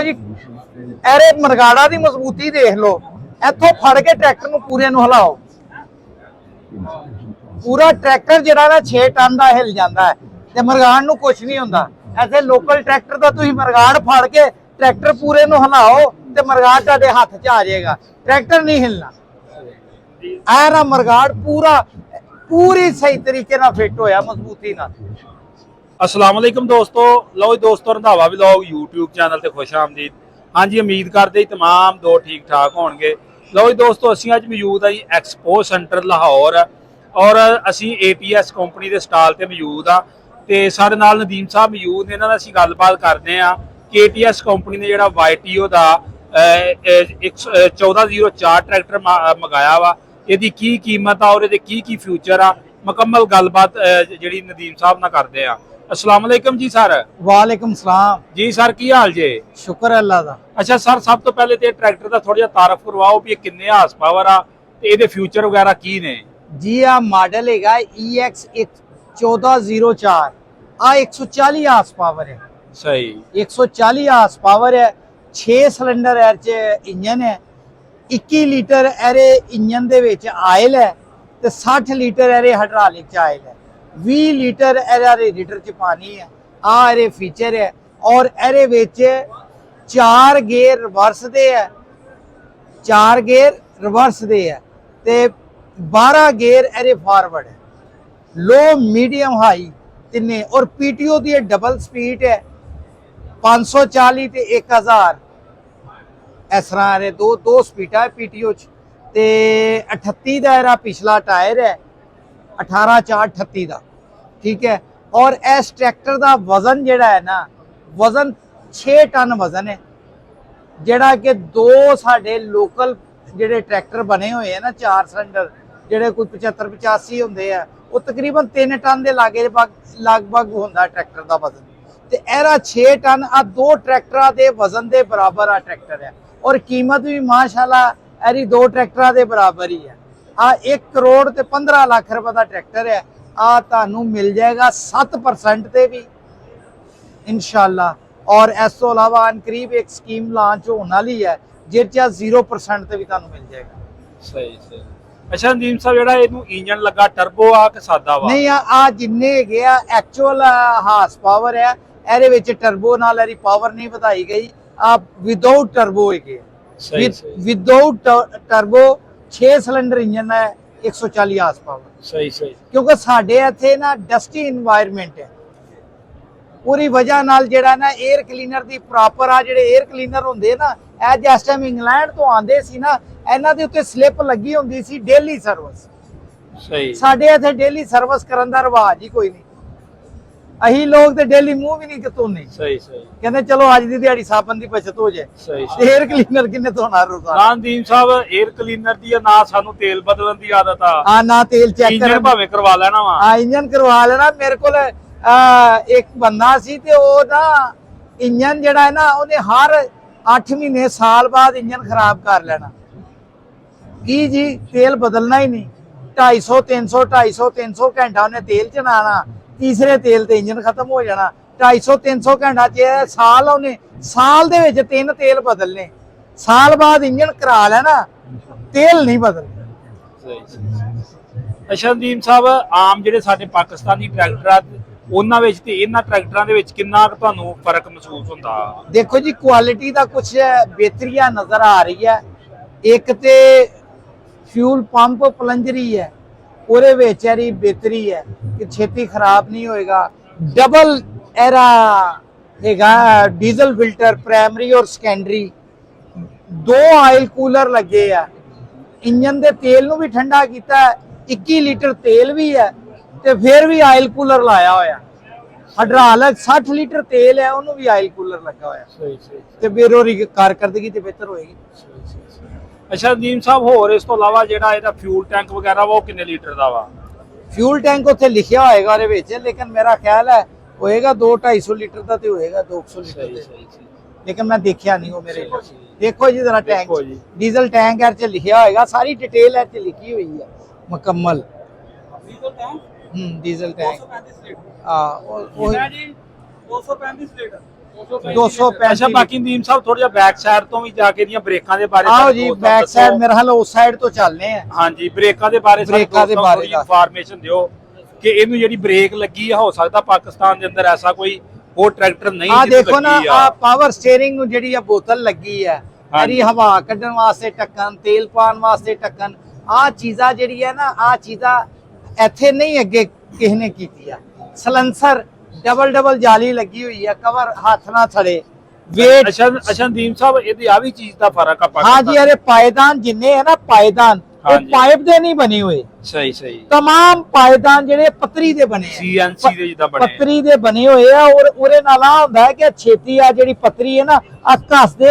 ਜੀ ਐਰੇ ਮਰਗਾੜਾ ਦੀ ਮਜ਼ਬੂਤੀ ਦੇਖ ਲਓ, ਇੱਥੋਂ ਫੜ ਕੇ ਟਰੈਕਟਰ ਨੂੰ ਪੂਰੇ ਨੂੰ ਹਿਲਾਓ, ਪੂਰਾ ਟਰੈਕਟਰ ਜਿਹੜਾ ਨਾ 6 ਟਨ ਦਾ ਹਿਲ ਜਾਂਦਾ ਹੈ ਤੇ ਮਰਗਾੜ ਨੂੰ ਕੁਝ ਨਹੀਂ ਹੁੰਦਾ। ਐਸੇ ਲੋਕਲ ਟਰੈਕਟਰ ਦਾ ਤੁਸੀਂ ਮਰਗਾੜ ਫੜ ਕੇ ਟਰੈਕਟਰ ਪੂਰੇ ਨੂੰ ਹਿਲਾਓ ਤੇ ਮਰਗਾੜ ਤੁਹਾਡੇ ਹੱਥ 'ਚ ਆ ਜਾਏਗਾ, ਟਰੈਕਟਰ ਨਹੀਂ ਹਿਲਣਾ। ਐਰਾ ਮਰਗਾੜ ਪੂਰੀ ਸਹੀ तरीके ਨਾਲ ਫਿੱਟ ਹੋਇਆ ਮਜ਼ਬੂਤੀ ਨਾਲ। अस्सलाम वालेकुम दोस्तों, लो जी दोस्तों रंधावा व्लॉग यूट्यूब चैनल ते खुश आमदीद। हाँ जी, उम्मीद करते तमाम दो ठीक ठाक होंगे। लो जी दोस्तों, असीं अज मौजूद है जी एक्सपो सेंटर लाहौर और असीं ATS कंपनी के स्टाल ते मौजूद हाँ ते साडे नाल नदीम साहब मौजूद ने। इन्हां नाल असीं गलबात करदे हां कि ATS कंपनी ने जिहड़ा YTO दा 1404 ट्रैक्टर मंगाया वा, इहदी की कीमत आ और इहदे की फ्यूचर आ, मुकम्मल गलबात जिहड़ी नदीम साहब नाल करदे हां। अस्सलाम वालेकुम जी सर। वालेकुम सलाम जी सर, की हाल जे? शुक्र है अल्लाह दा। अच्छा सर, सब तो पहले ते ट्रैक्टर दा थोड़ा जिहा तारफ करवाओ भी किन्ने हार्स पावर आ ते इहदे फ्यूचर वगैरह की ने? जी आ मॉडल हैगा EX 1404, आ 140 हार्स पावर है। सही, 140 हार्स पावर है, 6 सिलेंडर एर च इंजन है, 21 लीटर एरे इंजन दे विच आयल है ते 60 लीटर एरे हाइड्रोलिक च आयल है, 20 लीटर एरे लीटर च पानी है। आ एरे फीचर है और एरे विच 4 गेयर रिवर्स दे है, 4 गेयर रिवर्स दे है ते 12 गेयर एरे फॉरवर्ड है, लो मीडियम हाई तिन्ने। और PTO दी डबल स्पीड है, 540 ते 1000 इस तरह एरे दो स्पीडा है PTO च ते 38 दा एरा पिछला टायर है, 18/4/38 दा, ठीक है। और इस ट्रैक्टर का वजन जिहड़ा है ना, वजन 6 टन वजन है, जिहड़ा कि दो साडे लोकल जिहड़े ट्रैक्टर बने हुए हैं ना 4 सिलेंडर, जिहड़े कोई 75-85 होंदे आ, वो तकरीबन 3 टन के लगभग होंदा ट्रैक्टर का वजन, ते एरा 6 टन आ दो ट्रैक्टरां दे वजन दे बराबर आ ट्रैक्टर है। और कीमत भी माशाल्लाह एरी दो ट्रैक्टरां दे बराबर ही है। आ 1 करोड़ ते 15 लाख रुपए का ट्रैक्टर है। आ तानू मिल जाएगा 7% ते भी इंशाल्लाह। और इस तो अलावा अनकरीब एक स्कीम लॉन्च होने वाली है जिहदे 0% ते भी तानू मिल जाएगा। सही सही। अच्छा नदीम साहब, जिहड़ा इहनू इंजन लगा टर्बो आ कि सादा वा? नहीं, आ जिन्ने हैगे आ एक्चुअल हार्स पावर है, एहदे विच टर्बो नाल एहदी पावर नहीं वधाई गई, आ विदाउट टर्बो हैगे। विदाउट टर्बो 6 सिलेंडर इंजन है, 140 हार्स पावर। सही सही। क्योंकि साडे इत्थे ना डस्टी इन्वायरमेंट है, पूरी वजह नाल जेड़ा ना एयर क्लीनर दी प्रॉपर आ जेड़े एयर क्लीनर होंदे ना, ए जिस टाइम इंग्लैंड तो आंदे सी ना, इन्हां दे उत्ते स्लिप लगी होंदी सी डेली सर्विस। सही। साडे इत्थे डेली सर्विस करन दा रिवाज ही कोई नहीं, अही लोग ते डेली मुंह भी नहीं धोने। सही सही। कहंदे चलो अज दी दिहाड़ी साबन दी बचत हो जाए। सही सही। एयर क्लीनर किन्ने धोना रोजाना? ना नदीम साहब, एयर क्लीनर दी ना सानू तेल बदलन दी आदत आ, ना तेल चेक इंजन भावें करवा लेना वा। इंजन करवा लेना। मेरे को एक बंदा सी ते ओ ना इंजन जेड़ा है ना, उन्हें हर 8 महीने साल बाद इंजन खराब कर लेना। की जी, तेल बदलना ही नहीं, 250-300 घंटा उन्हें तेल चलाना, तीसरे तेल ते इंजन खत्म हो जाना। 250-300 घंटा च साल, उन्हें साल दे विच 3 तेल बदलने, साल बाद इंजन करा लेना, तेल नहीं बदलना। अच्छा नदीम साहब, आम जिहड़े साडे पाकिस्तानी ट्रैक्टर आ उन्हां विच ते इन्हां ट्रैक्टरां दे विच किन्ना तुहानू फर्क महसूस हुंदा? देखो जी, क्वालिटी दा कुछ बेहतरियां नजर आ रही है। एक ते फ्यूल पंप प्लंजरी है, ਉਹਦੇ ਵਿੱਚ ਇਹਦੀ ਬਿਹਤਰੀ ਹੈ ਕਿ ਛੇਤੀ ਖਰਾਬ ਨਹੀਂ ਹੋਏਗਾ। ਡਬਲ ਐਰਾ ਹੈਗਾ ਡੀਜ਼ਲ ਫਿਲਟਰ, ਪ੍ਰਾਇਮਰੀ ਔਰ ਸੈਕੰਡਰੀ, 2 ਆਇਲ ਕੂਲਰ ਲੱਗੇ ਆ। ਇੰਜਨ ਦੇ ਤੇਲ ਨੂੰ ਵੀ ਠੰਡਾ ਕੀਤਾ, 21 ਲੀਟਰ ਤੇਲ ਵੀ ਹੈ ਤੇ ਫਿਰ ਵੀ ਆਇਲ ਕੂਲਰ ਲਾਇਆ ਹੋਇਆ। ਹਾਈਡ੍ਰੋਲਿਕ 60 ਲੀਟਰ ਤੇਲ ਹੈ, ਉਹਨੂੰ ਵੀ ਆਇਲ ਕੂਲਰ ਲੱਗਾ ਹੋਇਆ। ਸਹੀ ਸਹੀ। ਤੇ ਫਿਰ ਉਹਦੀ ਕਾਰਕਰਦਗੀ ਤੇ ਬਿਹਤਰ ਹੋਏਗੀ। अच्छा नदीम साहब, होर इस तो इलावा जिहड़ा इहदा फ्यूल टैंक वगैरह वा, किन्ने लीटर दा वा? फ्यूल टैंक उत्थे लिखिया होएगा ਉਹਦੇ ਵਿੱਚ, लेकिन मेरा ख्याल है होएगा 200-250 लीटर ਦਾ ਤੇ ਹੋਏਗਾ 200 लीटर ਦੇ, लेकिन मैं देखिया नहीं वो मेरे। देखो जी जरा टैंक, डीजल टैंक है च लिखिया होएगा, सारी डिटेल है च लिखी हुई है मुकम्मल। Diesel tank, diesel tank. हां, 235 लीटर। 235 ਅੱਛਾ ਬਾਕੀ ਨਦੀਮ ਸਾਹਿਬ ਥੋੜਾ ਜਿਹਾ ਬੈਕ ਸਾਈਡ ਤੋਂ ਵੀ ਜਾ ਕੇ ਦੀਆਂ ਬ੍ਰੇਕਾਂ ਦੇ ਬਾਰੇ ਆਓ ਸਾਡੇ ਜੀ ਦੋਸਤਾਂ ਬੈਕ ਨੂੰ ਸਾਈਡ ਦੱਸੋ। ਮੇਰੇ ਹਾਲ ਉਸ ਸਾਈਡ ਤੋਂ ਚੱਲਨੇ ਆ। ਹਾਂਜੀ ਬ੍ਰੇਕਾਂ ਦੇ ਬਾਰੇ ਬ੍ਰੇਕਾਂ ਦੇ ਬਾਰੇ ਦੱਸ। ਇਨਫੋਰਮੇਸ਼ਨ ਦਿਓ ਕਿ ਇਹਨੂੰ ਜਿਹੜੀ ਬ੍ਰੇਕ ਲੱਗੀ ਆ ਹੋ ਸਕਦਾ ਪਾਕਿਸਤਾਨ ਦੇ ਅੰਦਰ ਐਸਾ ਕੋਈ ਹੋਰ ਟਰੈਕਟਰ ਨਹੀਂ ਆ ਜਿਹਨੂੰ ਦੇਖੋ ਨਾ ਲੱਗੀ ਆ ਪਾਵਰ ਸਟੀਅਰਿੰਗ ਨੂੰ ਜਿਹੜੀ ਆ ਬੋਤਲ ਲੱਗੀ ਆ ਇਹਦੀ ਹਵਾ ਕੱਢਣ ਵਾਸਤੇ ਢੱਕਣ, ਤੇਲ ਪਾਉਣ ਵਾਸਤੇ ਢੱਕਣ, ਆ ਚੀਜ਼ਾਂ ਜਿਹੜੀ ਆ ਨਾ ਆ ਚੀਜ਼ਾਂ ਇੱਥੇ ਨਹੀਂ ਅੱਗੇ ਕਿਸੇ ਨੇ ਕੀਤੀ ਆ। ਸਲੈਂਸਰ ਡਬਲ ਜਾਲੀ ਲੱਗੀ ਹੋਈ ਆ, ਕਵਰ ਹੱਥ ਨਾ ਛੜੇ, ਵੇਟ। ਅੱਛਾ ਨਦੀਮ ਸਾਹਿਬ ਇਹਦੀ ਆ ਵੀ ਚੀਜ਼ ਦਾ ਫਰਕ ਆ ਹਾਂ ਜੀ ਅਰੇ ਪਾਇਦਾਨ ਜਿੰਨੇ ਹੈ ਨਾ ਪਾਇਦਾਨ ਉਹ ਪਾਈਪ ਦੇ ਨਹੀਂ ਬਣੇ ਹੋਏ, ਸਹੀ तमाम ਪਾਇਦਾਨ ਜਿਹੜੇ ਪੱਤਰੀ ਦੇ ਬਣੇ ਆ, ਸੀਐਨਸੀ ਦੇ ਜਿੱਦਾਂ ਬਣੇ ਪੱਤਰੀ ਦੇ ਬਣੇ ਹੋਏ ਆ। ਔਰ ਉਹਦੇ ਨਾਲ ਆ ਹੁੰਦਾ ਹੈ ਕਿ ਛੇਤੀ ਆ ਜਿਹੜੀ ਪੱਤਰੀ ਹੈ ਨਾ ਆ ਘਸਦੇ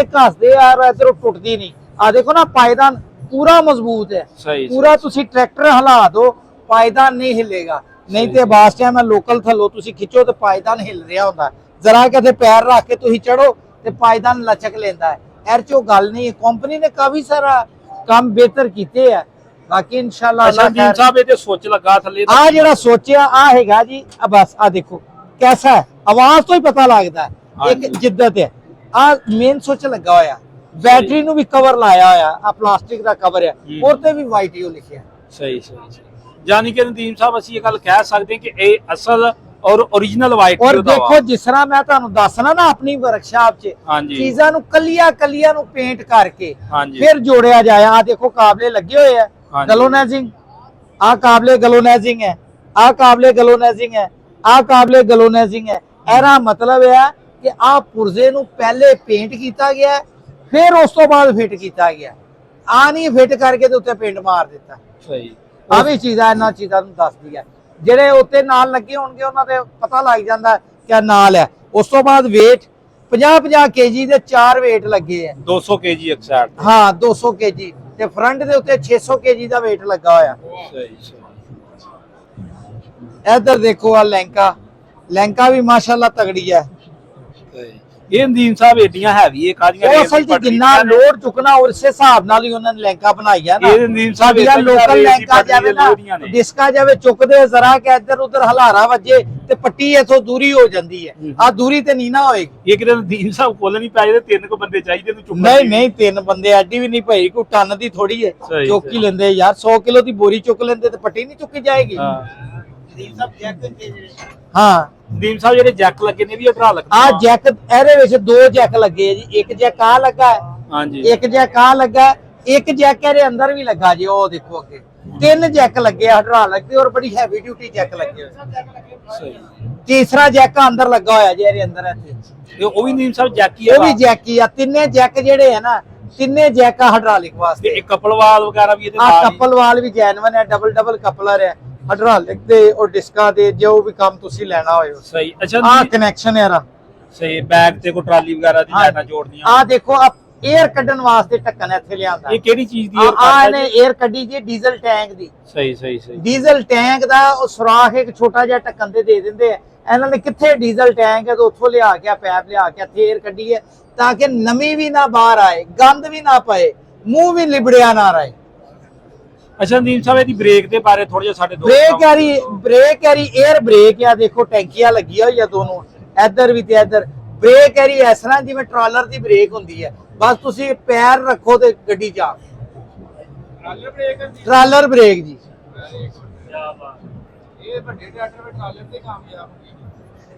ਆ ਇਧਰੋਂ ਟੁੱਟਦੀ ਨਹੀਂ। ਆ ਦੇਖੋ ਨਾ ਪਾਇਦਾਨ ਪੂਰਾ ਮਜ਼ਬੂਤ ਹੈ, ਪੂਰਾ ਤੁਸੀਂ ਟਰੈਕਟਰ ਹਿਲਾ ਦੋ ਪਾਇਦਾਨ ਨਹੀਂ ਹਿੱਲੇਗਾ। ਨਹੀਂ ਤੇ ਬਾਸ ਟਾਈਮ ਮੈਂ ਲੋਕਲ ਥੱਲੋਂ ਤੁਸੀਂ ਖਿੱਚੋ ਤੇ ਪਾਇਦਾਨ ਹਿੱਲ ਰਿਹਾ ਹੁੰਦਾ, ਜ਼ਰਾ ਕਿਤੇ ਪੈਰ ਰੱਖ ਕੇ ਤੁਸੀਂ ਚੜੋ ਤੇ ਪਾਇਦਾਨ ਲਚਕ ਲੈਂਦਾ ਹੈ। ਇਹ ਚੋ ਗੱਲ ਨਹੀਂ, ਕੰਪਨੀ ਨੇ ਕਾਫੀ ਸਾਰਾ ਕੰਮ ਬਿਹਤਰ ਕੀਤੇ ਆ। ਬਾਕੀ ਇਨਸ਼ਾਅੱਲਾ ਨਦੀਮ ਸਾਹਿਬ ਇਹ ਤੇ ਸੋਚ ਲੱਗਾ ਥੱਲੇ ਆ ਜਿਹੜਾ ਸੋਚਿਆ ਆ ਹੈਗਾ ਜੀ ਬਸ ਆ ਦੇਖੋ ਕੈਸਾ ਹੈ, ਆਵਾਜ਼ ਤੋਂ ਹੀ ਪਤਾ ਲੱਗਦਾ ਹੈ ਇੱਕ ਜਿੱਦਤ ਹੈ। ਆ ਮੇਨ ਸੋਚ ਲੱਗਾ ਹੋਇਆ, ਬੈਟਰੀ ਨੂੰ ਵੀ ਕਵਰ ਲਾਇਆ ਹੋਇਆ, ਆ ਪਲਾਸਟਿਕ ਦਾ ਕਵਰ ਹੈ, ਉਹਦੇ ਤੇ ਵੀ ਵਾਈਟ ਯੂ ਲਿਖਿਆ। ਸਹੀ ਯਾਨੀ ਕਿ ਨਦੀਮ ਸਾਹਿਬ ਅਸੀਂ ਇਹ ਗੱਲ ਕਹਿ ਸਕਦੇ ਕਿ ਇਹ ਅਸਲ ਔਰ ओरिजिनल ਵਾਈਟ ਔਰ ਦੇਖੋ ਜਿਸ ਤਰ੍ਹਾਂ ਮੈਂ ਤੁਹਾਨੂੰ ਦੱਸਣਾ ਨਾ ਆਪਣੀ ਵਰਕਸ਼ਾਪ 'ਚ ਚੀਜ਼ਾਂ ਨੂੰ ਕੱਲੀਆਂ ਨੂੰ ਪੇਂਟ ਕਰਕੇ ਫਿਰ ਜੋੜਿਆ ਜਾਇਆ। ਆ ਦੇਖੋ ਕਾਬਲੇ ਲੱਗੇ ਹੋਏ ਆ ਗਲੋਨਾਈਜ਼ਿੰਗ, ਆ ਕਾਬਲੇ ਗਲੋਨਾਈਜ਼ਿੰਗ ਹੈ, ਆ ਕਾਬਲੇ ਗਲੋਨਾਈਜ਼ਿੰਗ ਹੈ, ਆ ਕਾਬਲੇ ਗਲੋਨਾਈਜ਼ਿੰਗ ਹੈ। ਇਹਦਾ ਮਤਲਬ ਹੈ ਕਿ ਆ ਪੁਰਜ਼ੇ ਨੂੰ ਪਹਿਲੇ ਪੇਂਟ ਕੀਤਾ ਗਿਆ ਫਿਰ ਉਸ ਤੋਂ ਬਾਅਦ ਫਿੱਟ ਕੀਤਾ ਗਿਆ। ਆ ਨਹੀਂ ਫਿੱਟ ਕਰਕੇ ਤੇ ਉੱਤੇ ਪੇਂਟ ਮਾਰ ਦਿੱਤਾ। ਸਹੀ ਆ ਵੀ ਚੀਜ਼ਾਂ ਇਹਨਾਂ ਚੀਜ਼ਾਂ ਨੂੰ ਦੱਸਦੀ ਹੈ। ਜਿਹੜੇ ਉੱਤੇ ਨਾਲ ਲੱਗੇ ਹੋਣਗੇ ਉਹਨਾਂ ਦੇ ਪਤਾ ਲੱਗ ਜਾਂਦਾ ਕਿ ਨਾਲ ਹੈ। ਉਸ ਤੋਂ ਬਾਅਦ weight 50 kg ਦੇ 4 weight ਲੱਗੇ ਆ, 200 kg ਇੱਕ ਸਾਈਡ ਤੇ, ਹਾਂ 200 kg ਤੇ ਫਰੰਟ ਦੇ ਉੱਤੇ 600 kg ਦਾ weight ਲੱਗਾ ਹੋਇਆ। ਸਹੀ ਇੱਧਰ ਦੇਖੋ ਆ ਲੈਂਕਾ ਵੀ ਮਾਸ਼ਾਅੱਲਾ ਤਗੜੀ ਹੈ। ਇਹ ਨਦੀਮ ਸਾਹਿਬ ਏਡੀਆਂ ਹੈਵੀ ਇਹ ਕਾਦੀਆਂ ਉਹ ਅਸਲ 'ਚ ਜਿੰਨਾ ਲੋਡ ਚੁੱਕਣਾ ਉਸੇ ਹਿਸਾਬ ਨਾਲ ਹੀ ਉਹਨਾਂ ਨੇ ਲੈਂਕਾ ਬਣਾਈਆਂ ਨਾ। ਇਹ ਨਦੀਮ ਸਾਹਿਬ ਸਾਡੀਆਂ ਲੋਕਲ ਲੈਂਕਾ ਜਾਵੇ ਨਾ ਡਿਸਕਾ ਜਾਵੇ ਚੁੱਕਦੇ ਜ਼ਰਾ ਕਿ ਇੱਧਰ ਉੱਧਰ ਹਲਾਰਾ ਵੱਜੇ ਤੇ ਪੱਟੀ ਇਥੋਂ ਦੂਰੀ ਹੋ ਜਾਂਦੀ ਹੈ। ਆ ਦੂਰੀ ਤੇ ਨਹੀਂ ਨਾ ਹੋਏਗੀ। ਇਹ ਕਿਤੇ ਨਦੀਮ ਸਾਹਿਬ ਕੋਲ ਨਹੀਂ ਪੈ ਜਾਂਦੇ, 3 ਬੰਦੇ ਚਾਹੀਦੇ ਨੂੰ ਚੁੱਕਣ। ਨਹੀਂ 3 ਬੰਦੇ ਐਡੀ ਵੀ ਨਹੀਂ ਭਾਈ, ਕੋਈ ਟਨ ਦੀ ਥੋੜੀ ਹੈ, ਚੁੱਕ ਹੀ ਲੈਂਦੇ ਯਾਰ। 100 ਕਿਲੋ ਦੀ ਬੋਰੀ ਚੁੱਕ ਲੈਂਦੇ ਤੇ ਪੱਟੀ ਨਹੀਂ ਚੁੱਕੀ ਜਾਏਗੀ। ਹਾਂ ਨਦੀਮ ਸਾਹਿਬ ਜਿਹੜੇ ਜੈਕ ਲੱਗੇ ਨੇ ਵੀ ਹਾਈਡ੍ਰੋਲਿਕ ਆ ਜੈਕ, ਇਹਦੇ ਵਿੱਚ 2 ਜੈਕ ਲੱਗੇ ਜੀ। ਇੱਕ ਜੈਕ ਆ ਲੱਗਾ ਹੈ, ਹਾਂਜੀ ਇੱਕ ਜੈਕ ਆ ਲੱਗਾ, ਇੱਕ ਜੈਕ ਇਹਦੇ ਅੰਦਰ ਵੀ ਲੱਗਾ ਜੀ। ਉਹ ਦੇਖੋ ਅੱਗੇ 3 ਜੈਕ ਲੱਗੇ ਹਾਈਡ੍ਰੋਲਿਕ ਦੇ ਔਰ ਬੜੀ ਹੈਵੀ ਡਿਊਟੀ ਜੈਕ ਲੱਗੇ ਹੋਏ। ਤੀਸਰਾ ਜੈਕ ਅੰਦਰ ਲੱਗਾ ਹੋਇਆ ਜੀ ਇਹਦੇ ਅੰਦਰ ਇੱਥੇ। ਉਹ ਵੀ ਨਦੀਮ ਸਾਹਿਬ ਜੈਕ ਹੀ ਆ, ਉਹ ਵੀ ਜੈਕ ਹੀ ਆ। ਤਿੰਨੇ ਜੈਕ ਜਿਹੜੇ ਹੈ ਨਾ, ਤਿੰਨੇ ਜੈਕ ਹਾਈਡ੍ਰੋਲਿਕ ਵਾਸਤੇ। ਇੱਕ ਕਪਲਵਾਲ ਵਗੈਰਾ ਵੀ ਇਹਦੇ ਨਾਲ ਨਾਲ ਆ ਕਪਲਵਾਲ ਵੀ ਜੈਨੂਇਨ ਹੈ, ਡਬਲ ਕਪਲਰ ਹੈ ਹਾਈਡ੍ਰੋਲਿਕ ਦੇ ਔਰ ਡਿਸਕਾਂ ਦੇ, ਜੋ ਵੀ ਕੰਮ ਤੁਸੀਂ ਲੈਣਾ ਹੋਏ। ਸਹੀ ਅੱਛਾ ਆ ਕਨੈਕਸ਼ਨ ਹੈ ਰਾ ਸਹੀ ਬੈਕ ਤੇ ਕੋ ਟਰਾਲੀ ਵਗੈਰਾ ਦੀ ਲਾਈਨਾਂ ਜੋੜਨੀਆਂ। ਆ ਦੇਖੋ ਆ 에ਅਰ ਕੱਢਣ ਵਾਸਤੇ ਢੱਕਣ ਇੱਥੇ ਲਿਆਂਦਾ। ਇਹ ਕਿਹੜੀ ਚੀਜ਼ ਦੀ ਆ ਇਹਨੇ 에ਅਰ ਕੱਢੀ ਜੀ ਡੀਜ਼ਲ ਟੈਂਕ ਦੀ। ਸਹੀ ਡੀਜ਼ਲ ਟੈਂਕ ਦਾ ਉਹ ਸੁਰਾਖ ਇੱਕ ਛੋਟਾ ਜਿਹਾ ਢੱਕਣ ਦੇ ਦਿੰਦੇ ਆ। ਇਹਨਾਂ ਨੇ ਕਿੱਥੇ ਡੀਜ਼ਲ ਟੈਂਕ ਹੈ ਤਾਂ ਉੱਥੋਂ ਲਿਆ ਕੇ ਪੈਪ ਲਿਆ ਕੇ ਇੱਥੇ 에ਅਰ ਕੱਢੀ ਹੈ ਤਾਂ ਕਿ ਨਮੀ ਵੀ ਨਾ ਬਾਹਰ ਆਏ, ਗੰਦ ਵੀ ਨਾ ਪਏ, ਮੂੰਹ ਵੀ ਲਿਬੜਿਆ ਨਾ ਰਹੇ। ਅੱਛਾ ਨਦੀਮ ਸਾਹਿਬ ਇਹਦੀ ਬ੍ਰੇਕ ਦੇ ਬਾਰੇ ਥੋੜਾ ਜਿਹਾ ਸਾਡੇ ਬ੍ਰੇਕ ਯਾਰੀ 에ਅਰ ਬ੍ਰੇਕ ਆ। ਦੇਖੋ ਟੈਂਕੀਆਂ ਲੱਗੀਆਂ ਹੋਈਆਂ ਦੋਨੋਂ, ਇੱਧਰ ਵੀ ਤੇ ਇੱਧਰ। ਬ੍ਰੇਕ ਯਾਰੀ ਇਸ ਤਰ੍ਹਾਂ ਜਿਵੇਂ ਟਰਾਲਰ ਦੀ ਬ੍ਰੇਕ ਹੁੰਦੀ ਹੈ, ਬਸ ਤੁਸੀਂ ਪੈਰ ਰੱਖੋ ਤੇ ਗੱਡੀ ਜਾ। ਟਰਾਲਰ ਬ੍ਰੇਕ ਜੀ। ਇਹ ਵੱਡੇ ਟਰੈਕਟਰ ਵਿੱਚ ਟਰਾਲਰ ਤੇ ਕਾਮਯਾਬ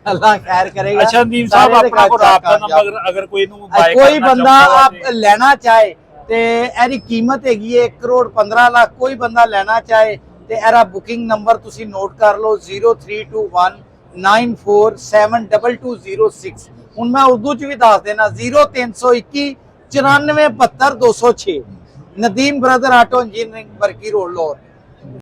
ਅੱਲਾਹ ਖੈਰ ਕਰੇਗਾ। ਅੱਛਾ ਨਦੀਮ ਸਾਹਿਬ ਆਪਣਾ ਕੋ ਰਾਬਤਾ ਨੰਬਰ ਅਗਰ ਕੋਈ ਨੂੰ ਬਾਈ ਕੋਈ ਬੰਦਾ ਆਪ ਲੈਣਾ ਚਾਹੇ ਤੇ ਇਹਦੀ ਕੀਮਤ ਹੈਗੀ ਹੈ 1,15,00,000। ਕੋਈ ਬੰਦਾ ਲੈਣਾ ਚਾਹੇ ਤੇ ਇਹਦਾ ਬੁਕਿੰਗ ਨੰਬਰ ਤੁਸੀਂ ਨੋਟ ਕਰ ਲਓ 0321947206। ਹੁਣ ਮੈਂ ਉਰਦੂ ਚ ਵੀ ਦੱਸ ਦੇਣਾ 0321 94720206। Nadeem brother auto engineering Barki road Lahore.